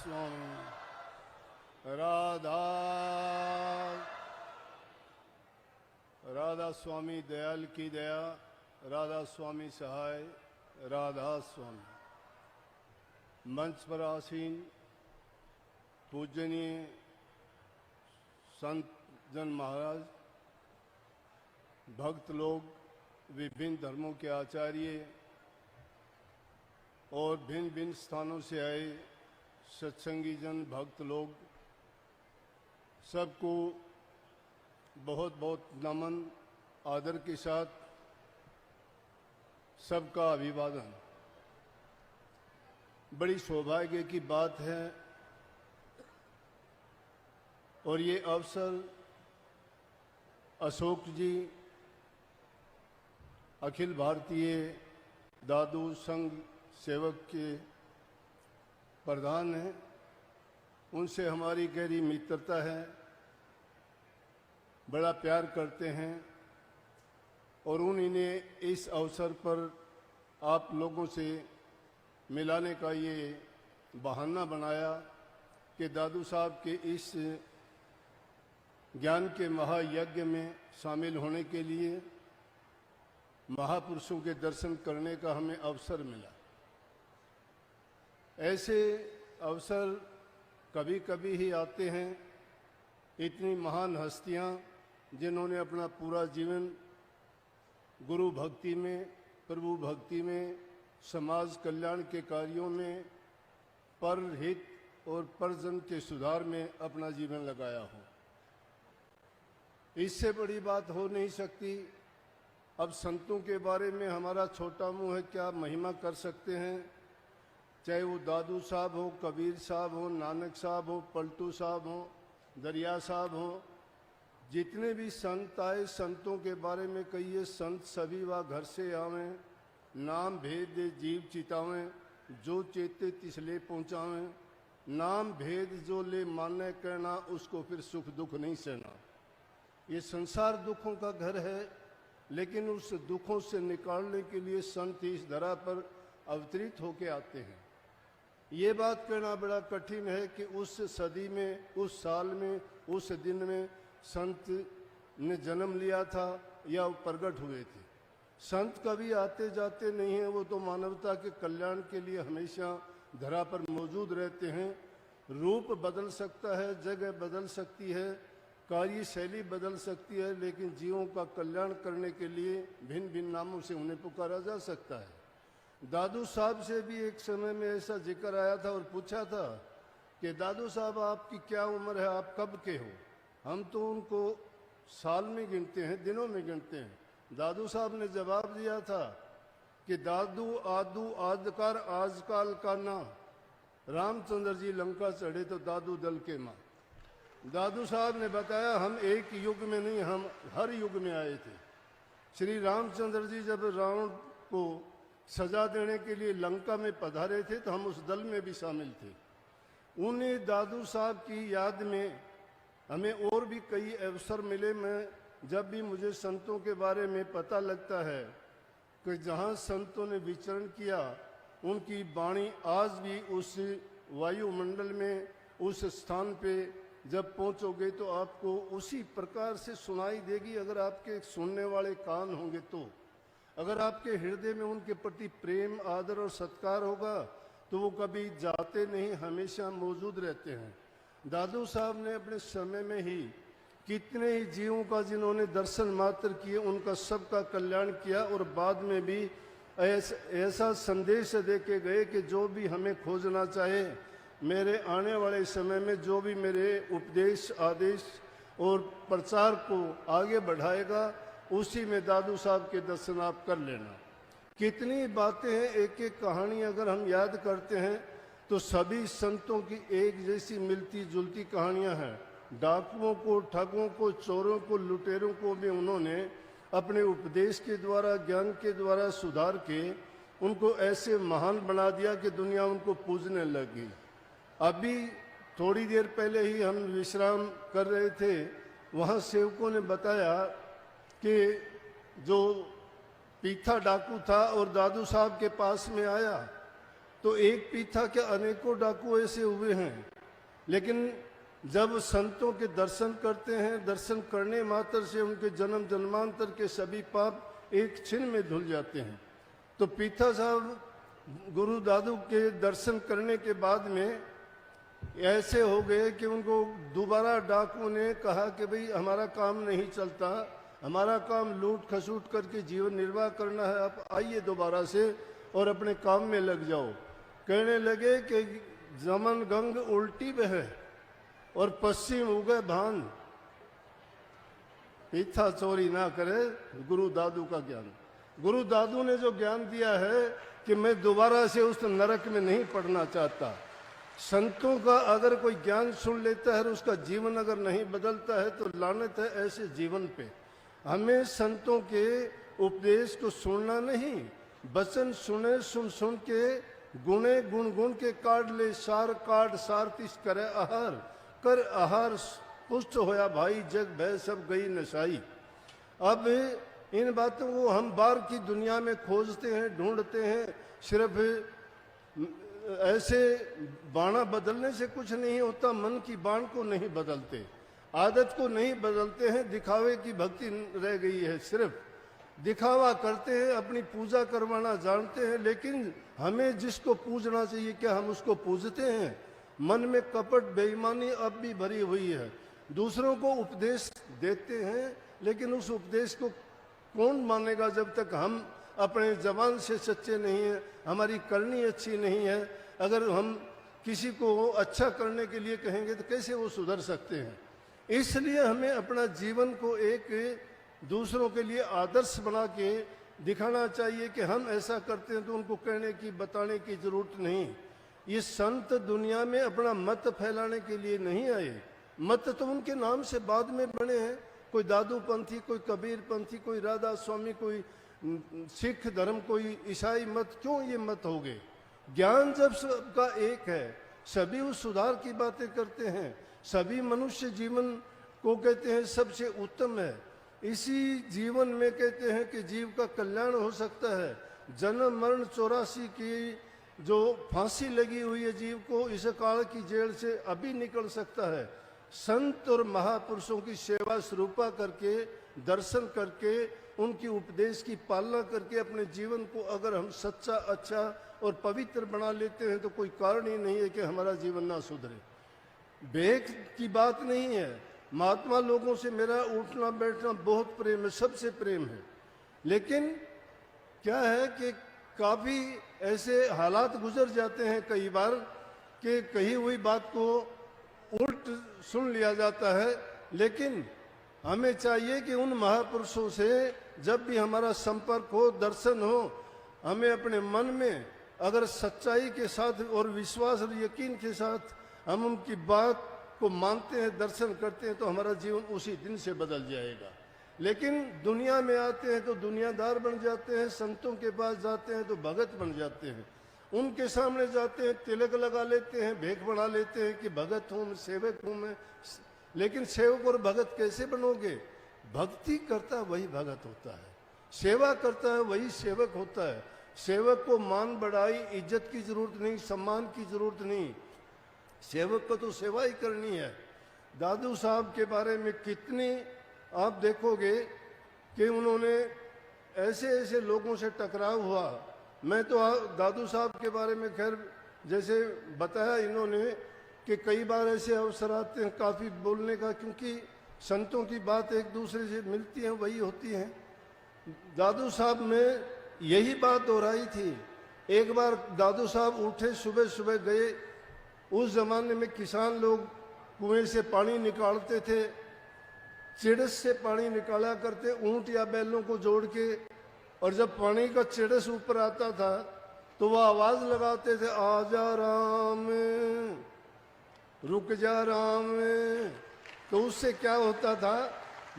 स्वामी राधा राधा स्वामी दयाल की दया, राधा स्वामी सहाय, राधा स्वामी। मंच पर आसीन पूजनीय संत जन महाराज, भक्त लोग, विभिन्न धर्मों के आचार्य और भिन्न भिन्न स्थानों से आए सत्संगी जन, भक्त लोग, सबको बहुत बहुत नमन, आदर के साथ सबका अभिवादन। बड़ी सौभाग्य की बात है और ये अवसर अशोक जी अखिल भारतीय दादू संघ सेवक के प्रधान हैं, उनसे हमारी गहरी मित्रता है, बड़ा प्यार करते हैं और उन्होंने इस अवसर पर आप लोगों से मिलाने का ये बहाना बनाया कि दादू साहब के इस ज्ञान के महायज्ञ में शामिल होने के लिए महापुरुषों के दर्शन करने का हमें अवसर मिला। ऐसे अवसर कभी कभी ही आते हैं। इतनी महान हस्तियां जिन्होंने अपना पूरा जीवन गुरु भक्ति में, प्रभु भक्ति में, समाज कल्याण के कार्यों में, परहित और परजन के सुधार में अपना जीवन लगाया हो, इससे बड़ी बात हो नहीं सकती। अब संतों के बारे में हमारा छोटा मुंह है, क्या महिमा कर सकते हैं? चाहे वो दादू साहब हो, कबीर साहब हो, नानक साहब हो, पलटू साहब हो, दरिया साहब हो, जितने भी संत आए, संतों के बारे में कहिए, संत सभी वा घर से आवें, नाम भेद जीव चितावें, जो चेते तिसले पहुँचावें, नाम भेद जो ले माने कहना, उसको फिर सुख दुख नहीं सहना। ये संसार दुखों का घर है, लेकिन उस दुखों से निकालने के लिए संत इस धरा पर अवतरित होके आते हैं। ये बात कहना बड़ा कठिन है कि उस सदी में, उस साल में, उस दिन में संत ने जन्म लिया था या प्रकट हुए थे। संत कभी आते जाते नहीं हैं, वो तो मानवता के कल्याण के लिए हमेशा धरा पर मौजूद रहते हैं। रूप बदल सकता है, जगह बदल सकती है, कार्यशैली बदल सकती है, लेकिन जीवों का कल्याण करने के लिए भिन्न भिन्न नामों से उन्हें पुकारा जा सकता है। दादू साहब से भी एक समय में ऐसा जिक्र आया था और पूछा था कि दादू साहब आपकी क्या उम्र है, आप कब के हो? हम तो उनको साल में गिनते हैं, दिनों में गिनते हैं। दादू साहब ने जवाब दिया था कि दादू आदू आदकार आजकाल का ना, रामचंद्र जी लंका चढ़े तो दादू दल के माँ। दादू साहब ने बताया हम एक युग में नहीं, हम हर युग में आए थे। श्री रामचंद्र जी जब रावण को सजा देने के लिए लंका में पधारे थे तो हम उस दल में भी शामिल थे। उन्हें दादू साहब की याद में हमें और भी कई अवसर मिले। मैं जब भी मुझे संतों के बारे में पता लगता है कि जहाँ संतों ने विचरण किया, उनकी वाणी आज भी उस वायुमंडल में, उस स्थान पे जब पहुंचोगे तो आपको उसी प्रकार से सुनाई देगी। अगर आपके सुनने वाले कान होंगे तो, अगर आपके हृदय में उनके प्रति प्रेम, आदर और सत्कार होगा तो वो कभी जाते नहीं, हमेशा मौजूद रहते हैं। दादू साहब ने अपने समय में ही कितने ही जीवों का जिन्होंने दर्शन मात्र किए, उनका सबका कल्याण किया और बाद में भी ऐसा संदेश दे के गए कि जो भी हमें खोजना चाहे, मेरे आने वाले समय में जो भी मेरे उपदेश, आदेश और प्रचार को आगे बढ़ाएगा, उसी में दादू साहब के दर्शन आप कर लेना। कितनी बातें हैं, एक एक कहानी अगर हम याद करते हैं तो सभी संतों की एक जैसी मिलती जुलती कहानियां हैं। डाकुओं को, ठगों को, चोरों को, लुटेरों को भी उन्होंने अपने उपदेश के द्वारा, ज्ञान के द्वारा सुधार के उनको ऐसे महान बना दिया कि दुनिया उनको पूजने लगी। अभी थोड़ी देर पहले ही हम विश्राम कर रहे थे, वहाँ सेवकों ने बताया कि जो पीथा डाकू था और दादू साहब के पास में आया तो एक पीठा के अनेकों डाकू ऐसे हुए हैं, लेकिन जब संतों के दर्शन करते हैं, दर्शन करने मात्र से उनके जन्म जन्मांतर के सभी पाप एक क्षण में धुल जाते हैं। तो पीठा साहब गुरु दादू के दर्शन करने के बाद में ऐसे हो गए कि उनको दोबारा डाकू ने कहा कि भाई हमारा काम नहीं चलता, हमारा काम लूट खसूट करके जीवन निर्वाह करना है, आप आइए दोबारा से और अपने काम में लग जाओ। कहने लगे कि जमन गंग उल्टी बहे और पश्चिम उगे भान, पीठा चोरी ना करे गुरु दादू का ज्ञान। गुरु दादू ने जो ज्ञान दिया है कि मैं दोबारा से उस नरक में नहीं पड़ना चाहता। संतों का अगर कोई ज्ञान सुन लेता है और उसका जीवन अगर नहीं बदलता है तो लानत है ऐसे जीवन पे। हमें संतों के उपदेश को सुनना नहीं, वचन सुने सुन सुन के गुणे गुण गुण के काट ले, सार काट सारतिस करे आहार, कर आहार पुष्ट होया भाई, जग भय सब गई नशाई। अब इन बातों को हम बाहर की दुनिया में खोजते हैं, ढूंढते हैं, सिर्फ ऐसे बाणा बदलने से कुछ नहीं होता। मन की बाण को नहीं बदलते, आदत को नहीं बदलते हैं, दिखावे की भक्ति रह गई है, सिर्फ दिखावा करते हैं, अपनी पूजा करवाना जानते हैं, लेकिन हमें जिसको पूजना चाहिए क्या हम उसको पूजते हैं? मन में कपट बेईमानी अब भी भरी हुई है। दूसरों को उपदेश देते हैं, लेकिन उस उपदेश को कौन मानेगा जब तक हम अपने जबान से सच्चे नहीं हैं, हमारी करनी अच्छी नहीं है। अगर हम किसी को अच्छा करने के लिए कहेंगे तो कैसे वो सुधर सकते हैं? इसलिए हमें अपना जीवन को एक दूसरों के लिए आदर्श बना के दिखाना चाहिए कि हम ऐसा करते हैं, तो उनको कहने की बताने की जरूरत नहीं। ये संत दुनिया में अपना मत फैलाने के लिए नहीं आए, मत तो उनके नाम से बाद में बने हैं। कोई दादू पंथी, कोई कबीर पंथी, कोई राधा स्वामी, कोई सिख धर्म, कोई ईसाई मत, क्यों ये मत हो गए? ज्ञान जब सबका एक है, सभी उस सुधार की बातें करते हैं, सभी मनुष्य जीवन को कहते हैं सबसे उत्तम है। इसी जीवन में कहते हैं कि जीव का कल्याण हो सकता है। जन्म मरण 84 की जो फांसी लगी हुई है जीव को, इस काल की जेल से अभी निकल सकता है। संत और महापुरुषों की सेवा स्वरूपा करके, दर्शन करके, उनकी उपदेश की पालना करके अपने जीवन को अगर हम सच्चा, अच्छा और पवित्र बना लेते हैं तो कोई कारण ही नहीं है कि हमारा जीवन ना सुधरे। बेक की बात नहीं है। महात्मा लोगों से मेरा उठना बैठना बहुत प्रेम है, सबसे प्रेम है, लेकिन क्या है कि काफ़ी ऐसे हालात गुजर जाते हैं कई बार कि कही हुई बात को उल्ट सुन लिया जाता है। लेकिन हमें चाहिए कि उन महापुरुषों से जब भी हमारा संपर्क हो, दर्शन हो, हमें अपने मन में अगर सच्चाई के साथ और विश्वास और यकीन के साथ हम उनकी बात को मानते हैं, दर्शन करते हैं, तो हमारा जीवन उसी दिन से बदल जाएगा। लेकिन दुनिया में आते हैं तो दुनियादार बन जाते हैं, संतों के पास जाते हैं तो भगत बन जाते हैं, उनके सामने जाते हैं तिलक लगा लेते हैं, भेंट बढ़ा लेते हैं कि भगत हूँ मैं, सेवक हूँ मैं। लेकिन सेवक और भगत कैसे बनोगे? भक्ति करता वही भगत होता है, सेवा करता है वही सेवक होता है। सेवक को मान बढ़ाई इज्जत की जरूरत नहीं, सम्मान की जरूरत नहीं, सेवक को तो सेवा ही करनी है। दादू साहब के बारे में कितनी आप देखोगे कि उन्होंने ऐसे ऐसे लोगों से टकराव हुआ। मैं तो दादू साहब के बारे में खैर जैसे बताया इन्होंने कि कई बार ऐसे अवसर आते हैं काफ़ी बोलने का, क्योंकि संतों की बात एक दूसरे से मिलती है, वही होती है। दादू साहब में यही बात हो रही थी। एक बार दादू साहब उठे, सुबह सुबह गए। उस जमाने में किसान लोग कुएं से पानी निकालते थे, चिड़स से पानी निकाला करते, ऊंट या बैलों को जोड़ के, और जब पानी का चिड़स ऊपर आता था तो वह आवाज लगाते थे, आजा राम, रुक जा राम। तो उससे क्या होता था,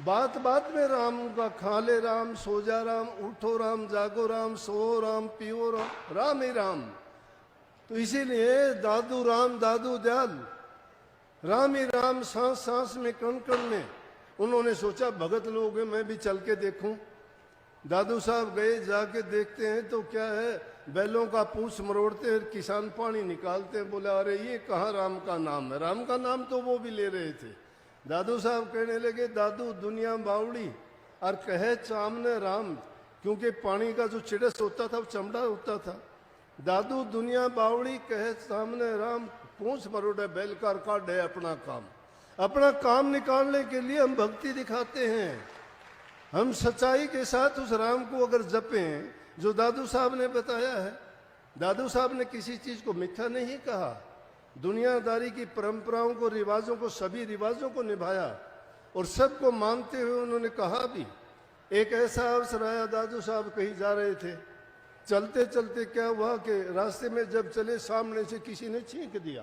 बात बात में राम का, खा ले राम, सो जा राम, उठो राम, जागो राम, सो राम, पियो राम, राम ही राम। तो इसीलिए दादू राम, दादू दयाल, राम ही राम, सांस सांस में, कण कण में। उन्होंने सोचा भगत लोग हैं, मैं भी चल के देखूं। दादू साहब गए, जाके देखते हैं तो क्या है, बैलों का पूंछ मरोड़ते हैं, किसान पानी निकालते हैं। बोले अरे ये कहाँ राम का नाम है, राम का नाम तो वो भी ले रहे थे। दादू साहब कहने लगे दादू दुनिया बावड़ी और कहे सामने राम, क्योंकि पानी का जो चिड़स होता था वो चमड़ा होता था। दादू दुनिया बावड़ी कहे सामने राम, पूंछ मरोड़े बैलकार काटे अपना काम निकालने के लिए हम भक्ति दिखाते हैं। हम सच्चाई के साथ उस राम को अगर जपें जो दादू साहब ने बताया है। दादू साहब ने किसी चीज को मिथ्या नहीं कहा, दुनियादारी की परंपराओं को, रिवाजों को, सभी रिवाजों को निभाया और सबको मानते हुए उन्होंने कहा भी। एक ऐसा अवसर आया, दादू साहब कहीं जा रहे थे, चलते चलते क्या हुआ कि रास्ते में जब चले सामने से किसी ने छींक दिया।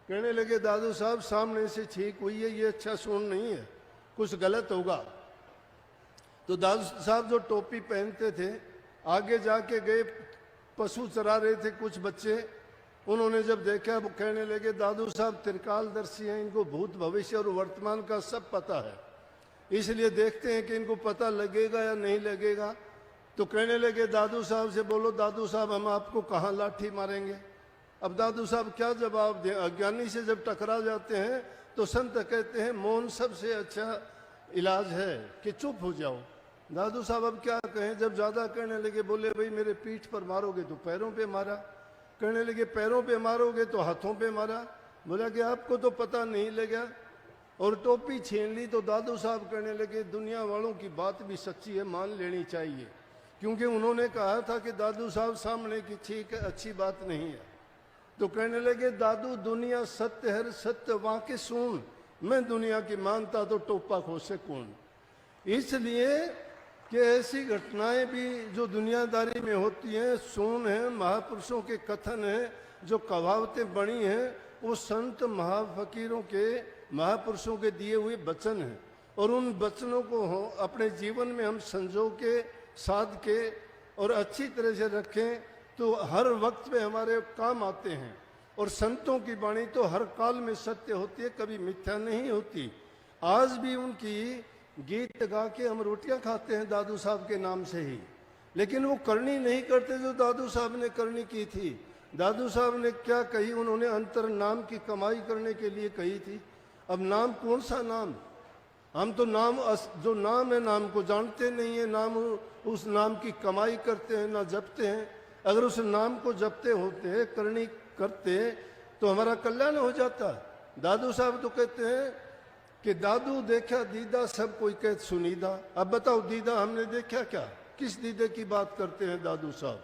कहने लगे दादू साहब सामने से छींक हुई है, ये अच्छा सून नहीं है, कुछ गलत होगा। तो दादू साहब जो टोपी पहनते थे आगे जाके गए, पशु चरा रहे थे कुछ बच्चे, उन्होंने जब देखा वो कहने लगे दादू साहब त्रिकालदर्शी हैं, इनको भूत भविष्य और वर्तमान का सब पता है, इसलिए देखते हैं कि इनको पता लगेगा या नहीं लगेगा। तो कहने लगे दादू साहब से, बोलो दादू साहब हम आपको कहाँ लाठी मारेंगे। अब दादू साहब क्या जवाब दें, अज्ञानी से जब टकरा जाते हैं तो संत कहते हैं मौन सबसे अच्छा इलाज है कि चुप हो जाओ। दादू साहब अब क्या कहें, जब ज्यादा कहने लगे बोले भाई मेरे पीठ पर मारोगे तो पैरों पे मारा, कहने लगे पैरों पे मारोगे तो हाथों पे मारा। बोला कि आपको तो पता नहीं लगा और टोपी छीन ली। तो दादू साहब कहने लगे दुनिया वालों की बात भी सच्ची है, मान लेनी चाहिए, क्योंकि उन्होंने कहा था कि दादू साहब सामने की ठीक है, अच्छी बात नहीं है। तो कहने लगे दादू दुनिया सत्य है, सत्य वाके सुन, मैं दुनिया की मानता तो टोपा खोसे कौन। इसलिए कि ऐसी घटनाएं भी जो दुनियादारी में होती हैं, सुन है, महापुरुषों के कथन है, जो कहावतें बनी हैं, वो संत महाफकीरों के, महापुरुषों के दिए हुए वचन हैं और उन वचनों को अपने जीवन में हम संजो के, साध के और अच्छी तरह से रखें तो हर वक्त में हमारे काम आते हैं। और संतों की वाणी तो हर काल में सत्य होती है, कभी मिथ्या नहीं होती। आज भी उनकी गीत गा के हम रोटियां खाते हैं दादू साहब के नाम से ही, लेकिन वो करनी नहीं करते जो दादू साहब ने करनी की थी। दादू साहब ने क्या कही, उन्होंने अंतर नाम की कमाई करने के लिए कही थी। अब नाम कौन सा नाम, हम तो नाम जो नाम है नाम को जानते नहीं है, नाम उस नाम की कमाई करते हैं ना जपते हैं। अगर उस नाम को जपते होते, करनी करते तो हमारा कल्याण हो जाता। दादू साहब तो कहते हैं कि दादू देखा दीदा सब कोई कह सुनीदा। अब बताओ दीदा हमने देखा क्या, किस दीदे की बात करते हैं दादू साहब।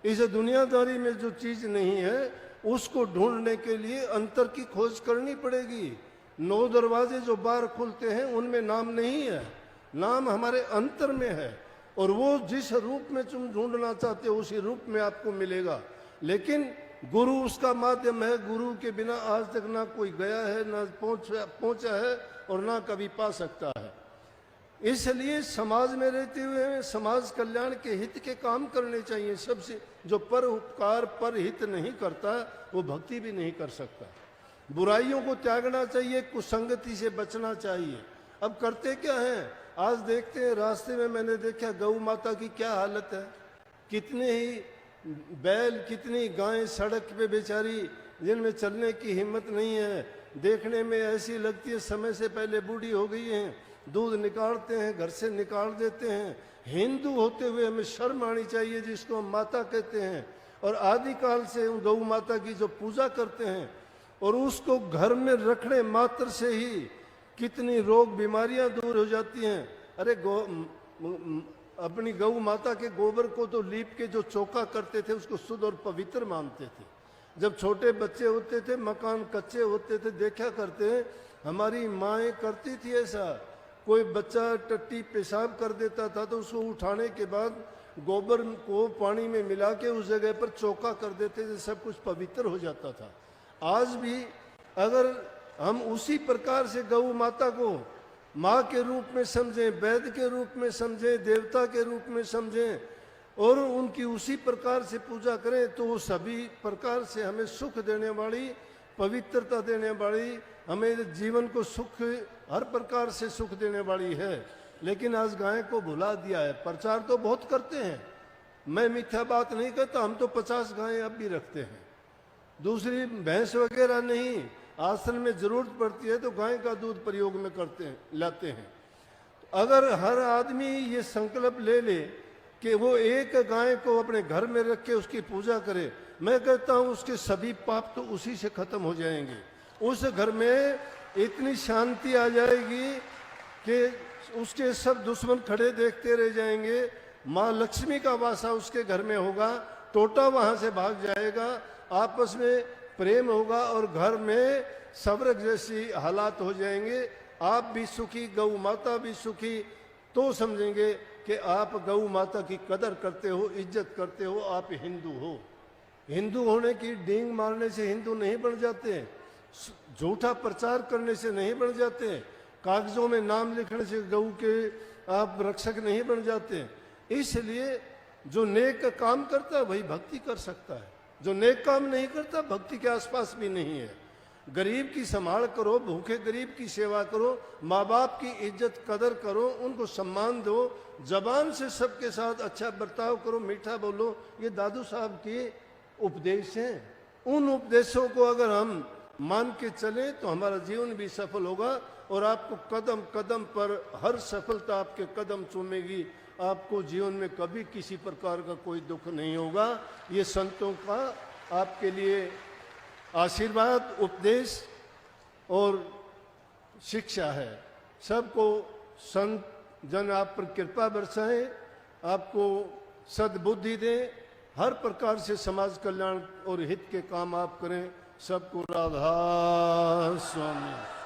इस दुनियादारी में जो चीज नहीं है उसको ढूंढने के लिए अंतर की खोज करनी पड़ेगी। 9 दरवाजे जो बाहर खुलते हैं उनमें नाम नहीं है, नाम हमारे अंतर में है और वो जिस रूप में तुम ढूंढना चाहते हो उसी रूप में आपको मिलेगा। लेकिन गुरु उसका माध्यम है, गुरु के बिना आज तक ना कोई गया है, ना पहुंचा है और ना कभी पा सकता है। इसलिए समाज में रहते हुए समाज कल्याण के हित के काम करने चाहिए सबसे। जो पर उपकार पर हित नहीं करता वो भक्ति भी नहीं कर सकता। बुराइयों को त्यागना चाहिए, कुसंगति से बचना चाहिए। अब करते क्या है, आज देखते हैं रास्ते में मैंने देखा गौ माता की क्या हालत है, कितने ही बैल, कितनी गायें सड़क पे बेचारी, जिनमें चलने की हिम्मत नहीं है, देखने में ऐसी लगती है समय से पहले बूढ़ी हो गई हैं। दूध निकालते हैं, घर से निकाल देते हैं। हिंदू होते हुए हमें शर्म आनी चाहिए जिसको हम माता कहते हैं और आदिकाल से गौ माता की जो पूजा करते हैं और उसको घर में रखने मात्र से ही कितनी रोग बीमारियां दूर हो जाती हैं। अरे अपनी गौ माता के गोबर को तो लीप के जो चौका करते थे उसको शुद्ध और पवित्र मानते थे। जब छोटे बच्चे होते थे, मकान कच्चे होते थे, देखा करते हमारी माएँ करती थी ऐसा। कोई बच्चा टट्टी पेशाब कर देता था तो उसको उठाने के बाद गोबर को पानी में मिला के उस जगह पर चौका कर देते थे, सब कुछ पवित्र हो जाता था। आज भी अगर हम उसी प्रकार से गौ माता को माँ के रूप में समझें, वैद्य के रूप में समझें, देवता के रूप में समझें और उनकी उसी प्रकार से पूजा करें तो वो सभी प्रकार से हमें सुख देने वाली, पवित्रता देने वाली, हमें जीवन को सुख हर प्रकार से सुख देने वाली है। लेकिन आज गाय को भुला दिया है। प्रचार तो बहुत करते हैं, मैं मिथ्या बात नहीं करता, हम तो 50 गायें अब भी रखते हैं। दूसरी भैंस वगैरह नहीं, आश्रम में जरूरत पड़ती है तो गाय का दूध प्रयोग में करते हैं, लाते हैं। अगर हर आदमी ये संकल्प ले ले कि वो एक गाय को अपने घर में रख के उसकी पूजा करे, मैं कहता हूँ उसके सभी पाप तो उसी से खत्म हो जाएंगे। उस घर में इतनी शांति आ जाएगी कि उसके सब दुश्मन खड़े देखते रह जाएंगे। माँ लक्ष्मी का वासा उसके घर में होगा, टोटा वहां से भाग जाएगा, आपस में प्रेम होगा और घर में स्वर्ग जैसी हालात हो जाएंगे। आप भी सुखी, गौ माता भी सुखी, तो समझेंगे कि आप गौ माता की कदर करते हो, इज्जत करते हो, आप हिंदू हो। हिंदू होने की डींग मारने से हिंदू नहीं बन जाते, झूठा प्रचार करने से नहीं बन जाते, कागजों में नाम लिखने से गौ के आप रक्षक नहीं बन जाते। इसलिए जो नेक काम करता है वही भक्ति कर सकता है, जो नेक काम नहीं करता भक्ति के आसपास भी नहीं है। गरीब की संभाल करो, भूखे गरीब की सेवा करो, माँ बाप की इज्जत कदर करो, उनको सम्मान दो, जबान से सबके साथ अच्छा बर्ताव करो, मीठा बोलो। ये दादू साहब के उपदेश हैं। उन उपदेशों को अगर हम मान के चले तो हमारा जीवन भी सफल होगा और आपको कदम कदम पर हर सफलता आपके कदम चूमेगी। आपको जीवन में कभी किसी प्रकार का कोई दुख नहीं होगा। ये संतों का आपके लिए आशीर्वाद, उपदेश और शिक्षा है। सबको संत जन आप पर कृपा बरसाएं, आपको सद्बुद्धि दें, हर प्रकार से समाज कल्याण और हित के काम आप करें। सबको राधा स्वामी।